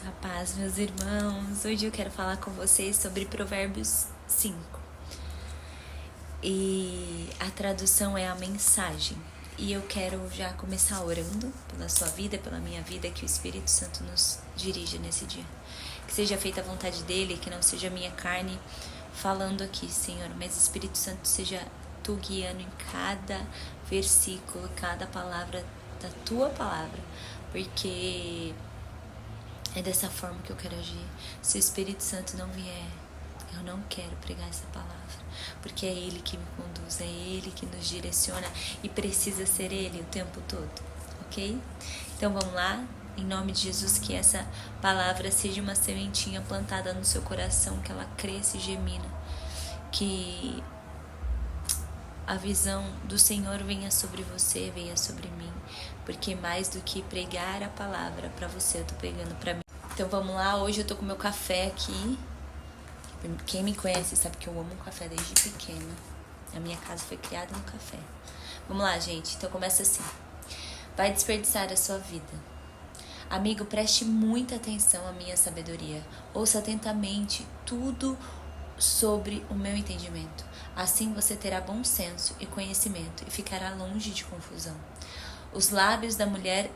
A paz, meus irmãos. Hoje eu quero falar com vocês sobre Provérbios 5. E a tradução é a mensagem. E eu quero já começar orando pela sua vida, pela minha vida, que o Espírito Santo nos dirija nesse dia. Que seja feita a vontade dele, que não seja a minha carne falando aqui, Senhor, mas Espírito Santo, seja tu guiando em cada versículo, cada palavra da tua palavra, porque é dessa forma que eu quero agir. Se o Espírito Santo não vier, eu não quero pregar essa palavra, porque é Ele que me conduz, é Ele que nos direciona e precisa ser Ele o tempo todo, ok? Então vamos lá, em nome de Jesus, que essa palavra seja uma sementinha plantada no seu coração, que ela cresça e gemina, que a visão do Senhor venha sobre você, venha sobre mim, porque mais do que pregar a palavra para você, eu tô pregando para mim. Então vamos lá, hoje eu tô com meu café aqui. Quem me conhece sabe que eu amo café desde pequena. A minha casa foi criada no café. Vamos lá, gente, então começa assim. Vai desperdiçar a sua vida. Amigo, preste muita atenção à minha sabedoria. Ouça atentamente tudo sobre o meu entendimento. Assim você terá bom senso e conhecimento e ficará longe de confusão. Os lábios da mulher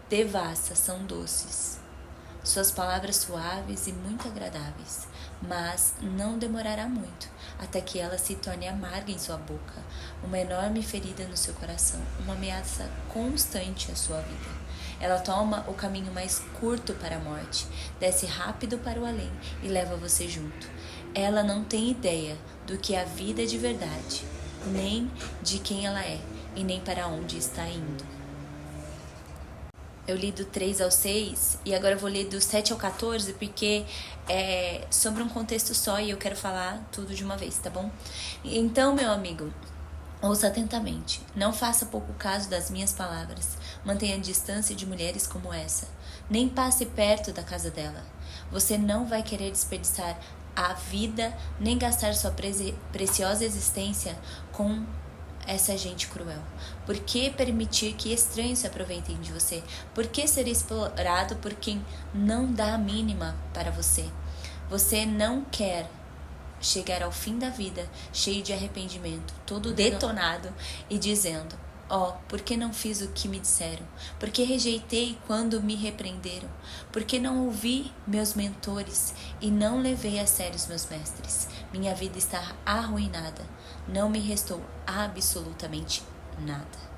devassa são doces, suas palavras suaves e muito agradáveis, mas não demorará muito, até que ela se torne amarga em sua boca, uma enorme ferida no seu coração, uma ameaça constante à sua vida. Ela toma o caminho mais curto para a morte, desce rápido para o além e leva você junto. Ela não tem ideia do que é a vida de verdade, nem de quem ela é e nem para onde está indo. Eu li do 3 ao 6 e agora eu vou ler do 7 ao 14 porque é sobre um contexto só e eu quero falar tudo de uma vez, tá bom? Então, meu amigo, ouça atentamente. Não faça pouco caso das minhas palavras. Mantenha distância de mulheres como essa. Nem passe perto da casa dela. Você não vai querer desperdiçar a vida nem gastar sua preciosa existência com essa gente cruel. Por que permitir que estranhos se aproveitem de você? Por que ser explorado por quem não dá a mínima para você? Você não quer chegar ao fim da vida cheio de arrependimento, todo detonado e dizendo: ó, por que não fiz o que me disseram? Por que rejeitei quando me repreenderam? Por que não ouvi meus mentores e não levei a sério os meus mestres? Minha vida está arruinada. Não me restou absolutamente nada.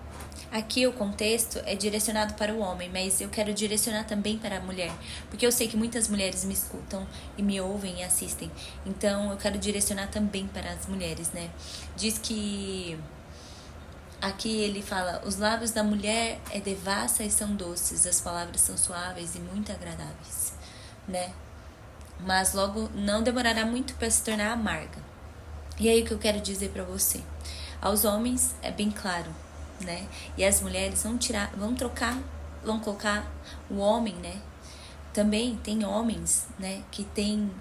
Aqui o contexto é direcionado para o homem, mas eu quero direcionar também para a mulher, porque eu sei que muitas mulheres me escutam e me ouvem e assistem. Então eu quero direcionar também para as mulheres, né? Diz que aqui ele fala: os lábios da mulher é devassa e são doces, as palavras são suaves e muito agradáveis, né? Mas logo não demorará muito para se tornar amarga. E aí o que eu quero dizer para você? Aos homens é bem claro, né? E as mulheres vão colocar o homem, né? Também tem homens, né? Que tem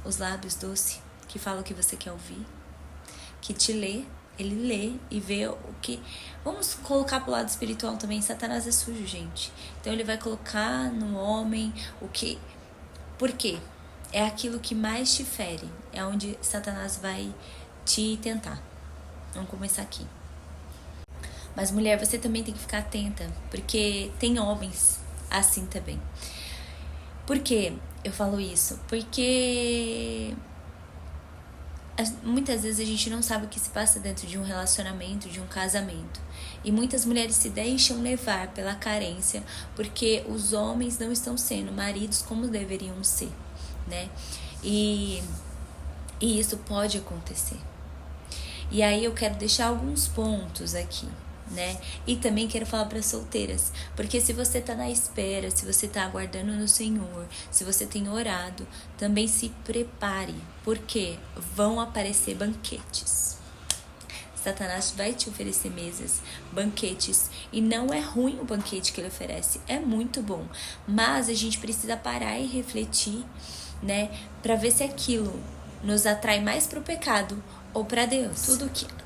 os lábios doces, que falam o que você quer ouvir, que te lê. Ele lê e vê o que... Vamos colocar pro lado espiritual também. Satanás é sujo, gente. Então ele vai colocar no homem o que... Por quê? É aquilo que mais te fere. É onde Satanás vai te tentar. Vamos começar aqui. Mas mulher, você também tem que ficar atenta, porque tem homens assim também. Por que eu falo isso? Porque muitas vezes a gente não sabe o que se passa dentro de um relacionamento, de um casamento. E muitas mulheres se deixam levar pela carência, porque os homens não estão sendo maridos como deveriam ser, né? E isso pode acontecer. E aí eu quero deixar alguns pontos aqui, né? E também quero falar para solteiras, porque se você tá na espera, se você tá aguardando no Senhor, se você tem orado, também se prepare, porque vão aparecer banquetes. Satanás vai te oferecer mesas, banquetes, e não é ruim o banquete que ele oferece, é muito bom, mas a gente precisa parar e refletir, né, para ver se aquilo nos atrai mais pro pecado ou para Deus.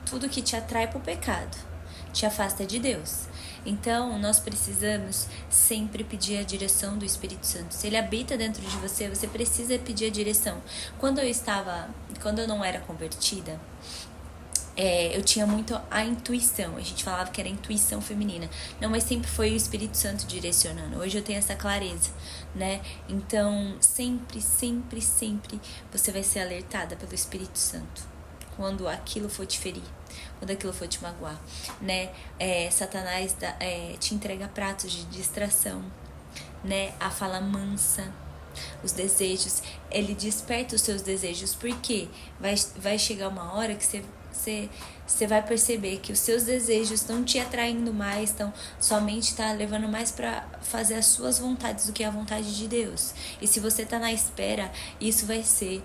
Tudo que te atrai pro pecado te afasta de Deus. Então, nós precisamos sempre pedir a direção do Espírito Santo. Se ele habita dentro de você, você precisa pedir a direção. Quando eu não era convertida, eu tinha muito a intuição. A gente falava que era a intuição feminina. Não, mas sempre foi o Espírito Santo direcionando. Hoje eu tenho essa clareza, né? Então, sempre, sempre, sempre você vai ser alertada pelo Espírito Santo. Quando aquilo for te ferir, quando aquilo for te magoar, né? Satanás te entrega pratos de distração, né? A fala mansa, os desejos. Ele desperta os seus desejos, porque vai chegar uma hora que você vai perceber que os seus desejos estão te atraindo mais, sua mente está levando mais para fazer as suas vontades do que a vontade de Deus. E se você tá na espera, isso vai ser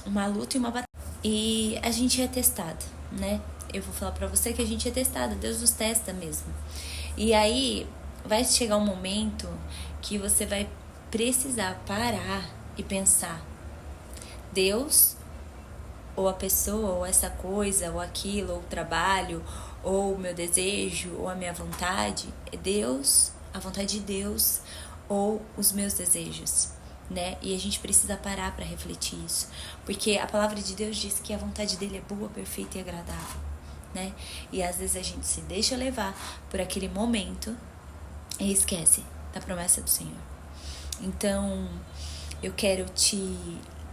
uma luta e uma batalha. E a gente é testado, né? Eu vou falar pra você que a gente é testado, Deus nos testa mesmo. E aí vai chegar um momento que você vai precisar parar e pensar: Deus, ou a pessoa, ou essa coisa, ou aquilo, ou o trabalho, ou o meu desejo, ou a minha vontade, é Deus, a vontade de Deus, ou os meus desejos, né? E a gente precisa parar para refletir isso, porque a palavra de Deus diz que a vontade dele é boa, perfeita e agradável, né? E às vezes a gente se deixa levar por aquele momento e esquece da promessa do Senhor. Então, eu quero te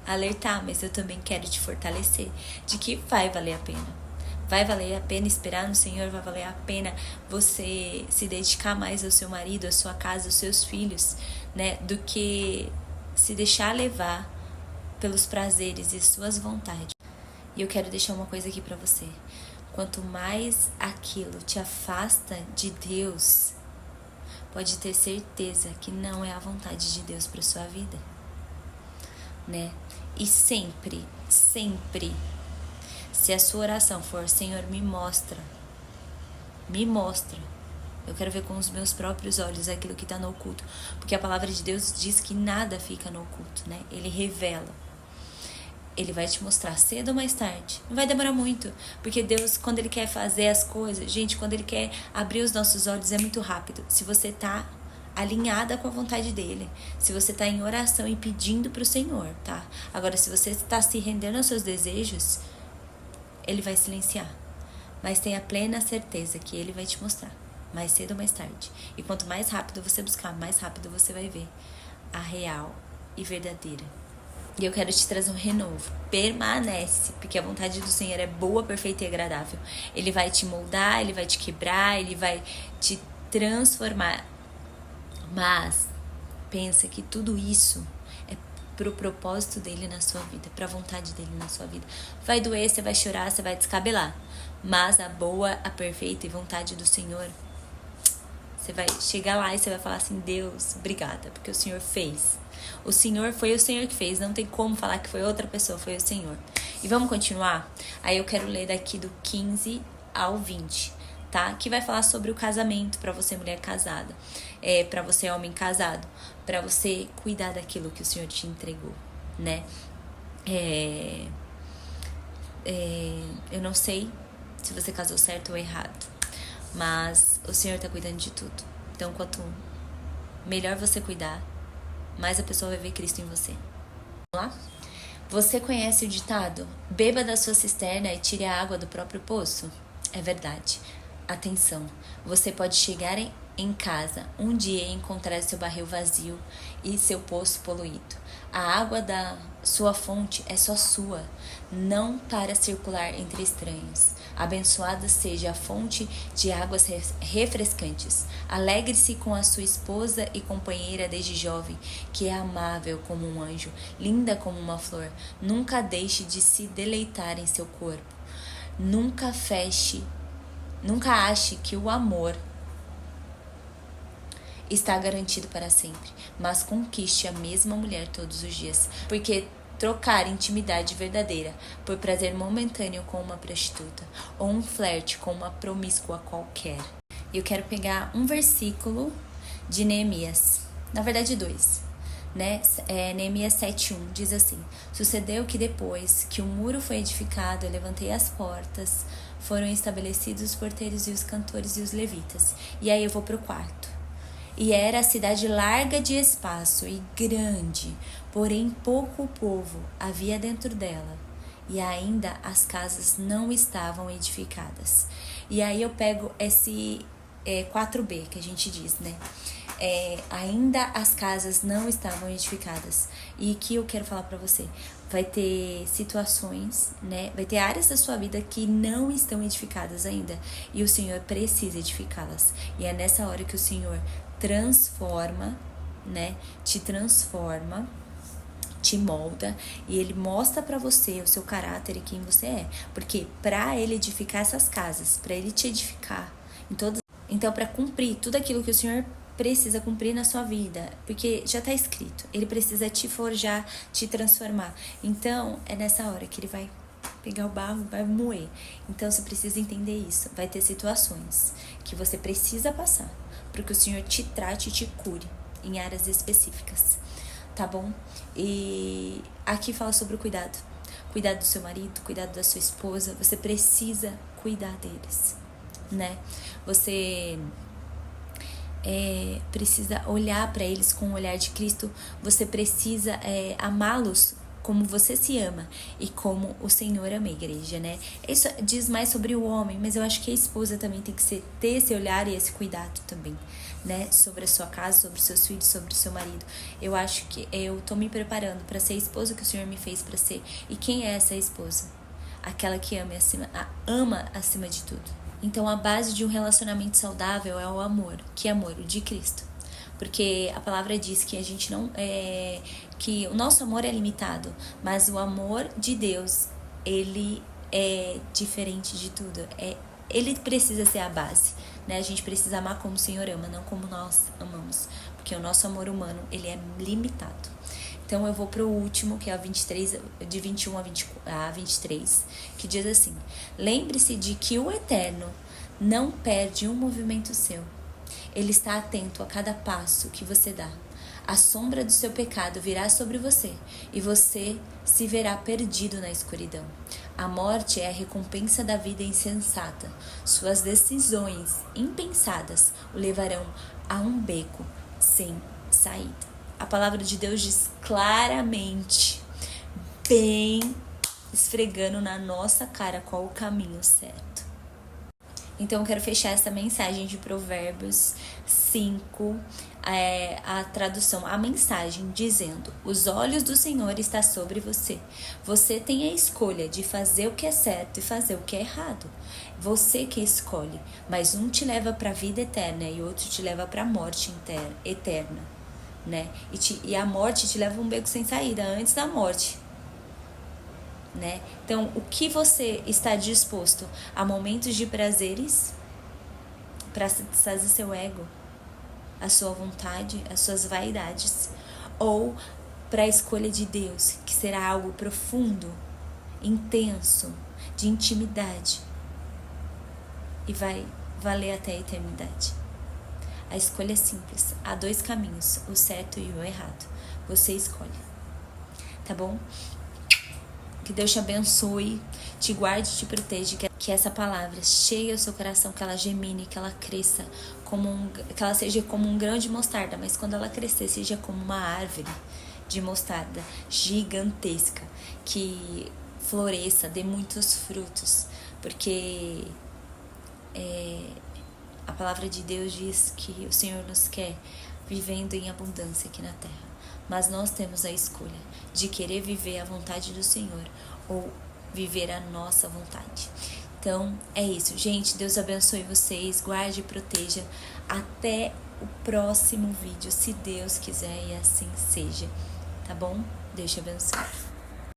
alertar, mas eu também quero te fortalecer de que vai valer a pena. Vai valer a pena esperar no Senhor, vai valer a pena você se dedicar mais ao seu marido, à sua casa, aos seus filhos, né? Do que se deixar levar pelos prazeres e suas vontades. E eu quero deixar uma coisa aqui pra você. Quanto mais aquilo te afasta de Deus, pode ter certeza que não é a vontade de Deus pra sua vida, né? E sempre, sempre, se a sua oração for: Senhor, me mostra, eu quero ver com os meus próprios olhos aquilo que está no oculto, porque a palavra de Deus diz que nada fica no oculto, né? Ele revela, ele vai te mostrar cedo ou mais tarde, não vai demorar muito, porque Deus, quando ele quer fazer as coisas, gente, quando ele quer abrir os nossos olhos, é muito rápido. Se você tá alinhada com a vontade dele, se você tá em oração e pedindo pro Senhor, tá? Agora, se você está se rendendo aos seus desejos, ele vai silenciar, mas tenha plena certeza que ele vai te mostrar, mais cedo ou mais tarde. E quanto mais rápido você buscar, mais rápido você vai ver a real e verdadeira. E eu quero te trazer um renovo. Permanece, porque a vontade do Senhor é boa, perfeita e agradável. Ele vai te moldar, ele vai te quebrar, ele vai te transformar. Mas pensa que tudo isso é pro propósito dele na sua vida, pra vontade dele na sua vida. Vai doer, você vai chorar, você vai descabelar. Mas a boa, a perfeita e vontade do Senhor, você vai chegar lá e você vai falar assim: Deus, obrigada, porque o Senhor fez. O Senhor foi o Senhor que fez, não tem como falar que foi outra pessoa, foi o Senhor. E vamos continuar? Aí eu quero ler daqui do 15 ao 20, tá? Que vai falar sobre o casamento, pra você mulher casada, pra você homem casado, pra você cuidar daquilo que o Senhor te entregou, né? Eu não sei se você casou certo ou errado, mas o Senhor tá cuidando de tudo. Então, quanto melhor você cuidar, mais a pessoa vai ver Cristo em você. Vamos lá? Você conhece o ditado: beba da sua cisterna e tire a água do próprio poço? É verdade. Atenção, você pode chegar em casa um dia e encontrar seu barril vazio e seu poço poluído. A água da sua fonte é só sua, não para circular entre estranhos. Abençoada seja a fonte de águas refrescantes. Alegre-se com a sua esposa e companheira desde jovem, que é amável como um anjo, linda como uma flor. Nunca deixe de se deleitar em seu corpo. Nunca ache que o amor está garantido para sempre, mas conquiste a mesma mulher todos os dias, porque trocar intimidade verdadeira por prazer momentâneo com uma prostituta ou um flerte com uma promíscua qualquer. Eu quero pegar um versículo de Neemias, na verdade 2, né? Neemias 7:1 diz assim: sucedeu que depois que o muro foi edificado, eu levantei as portas, foram estabelecidos os porteiros e os cantores e os levitas. E aí eu vou pro quarto. E era a cidade larga de espaço e grande, porém pouco povo havia dentro dela. E ainda as casas não estavam edificadas. E aí eu pego esse 4B que a gente diz, né? Ainda as casas não estavam edificadas. E que eu quero falar pra você, vai ter situações, né? Vai ter áreas da sua vida que não estão edificadas ainda. E o Senhor precisa edificá-las. E é nessa hora que o Senhor transforma, né? Te transforma, te molda, e ele mostra pra você o seu caráter e quem você é. Porque pra ele edificar essas casas, pra ele te edificar em todas, então pra cumprir tudo aquilo que o Senhor precisa cumprir na sua vida, porque já tá escrito, ele precisa te forjar, te transformar. Então é nessa hora que ele vai pegar o barro, vai moer. Então você precisa entender isso. Vai ter situações que você precisa passar para que o Senhor te trate e te cure em áreas específicas, tá bom? E aqui fala sobre o cuidado. Cuidado do seu marido, cuidado da sua esposa. Você precisa cuidar deles, né? Você precisa olhar para eles com o olhar de Cristo. Você precisa amá-los como você se ama e como o Senhor ama a igreja, né? Isso diz mais sobre o homem, mas eu acho que a esposa também tem que ter esse olhar e esse cuidado também, né? Sobre a sua casa, sobre os seus filhos, sobre o seu marido. Eu acho que eu tô me preparando para ser a esposa que o Senhor me fez para ser. E quem é essa esposa? Aquela que ama acima de tudo. Então a base de um relacionamento saudável é o amor. Que amor? O de Cristo. Porque a palavra diz que a gente não que o nosso amor é limitado, mas o amor de Deus, ele é diferente de tudo. Ele precisa ser a base, né? A gente precisa amar como o Senhor ama, não como nós amamos, porque o nosso amor humano, ele é limitado. Então eu vou pro último, que é o 23, de 21 a 23, que diz assim: lembre-se de que o Eterno não perde um movimento seu. Ele está atento a cada passo que você dá. A sombra do seu pecado virá sobre você e você se verá perdido na escuridão. A morte é a recompensa da vida insensata. Suas decisões impensadas o levarão a um beco sem saída. A palavra de Deus diz claramente, bem esfregando na nossa cara qual o caminho certo. Então eu quero fechar essa mensagem de Provérbios 5, a tradução, a mensagem dizendo: os olhos do Senhor estão sobre você. Você tem a escolha de fazer o que é certo e fazer o que é errado. Você que escolhe, mas um te leva para a vida eterna e outro te leva para a morte eterna, né? E a morte te leva a um beco sem saída antes da morte, né? Então, o que você está disposto a momentos de prazeres para satisfazer seu ego, a sua vontade, as suas vaidades, ou para a escolha de Deus, que será algo profundo, intenso, de intimidade e vai valer até a eternidade? A escolha é simples. Há dois caminhos, o certo e o errado. Você escolhe, tá bom? Que Deus te abençoe, te guarde, te proteja, que essa palavra cheie o seu coração, que ela gemine, que ela cresça, que ela seja como um grão de mostarda, mas quando ela crescer, seja como uma árvore de mostarda gigantesca, que floresça, dê muitos frutos, porque a palavra de Deus diz que o Senhor nos quer vivendo em abundância aqui na terra. Mas nós temos a escolha de querer viver a vontade do Senhor ou viver a nossa vontade. Então, é isso. Gente, Deus abençoe vocês, guarde e proteja. Até o próximo vídeo, se Deus quiser e assim seja. Tá bom? Deus te abençoe.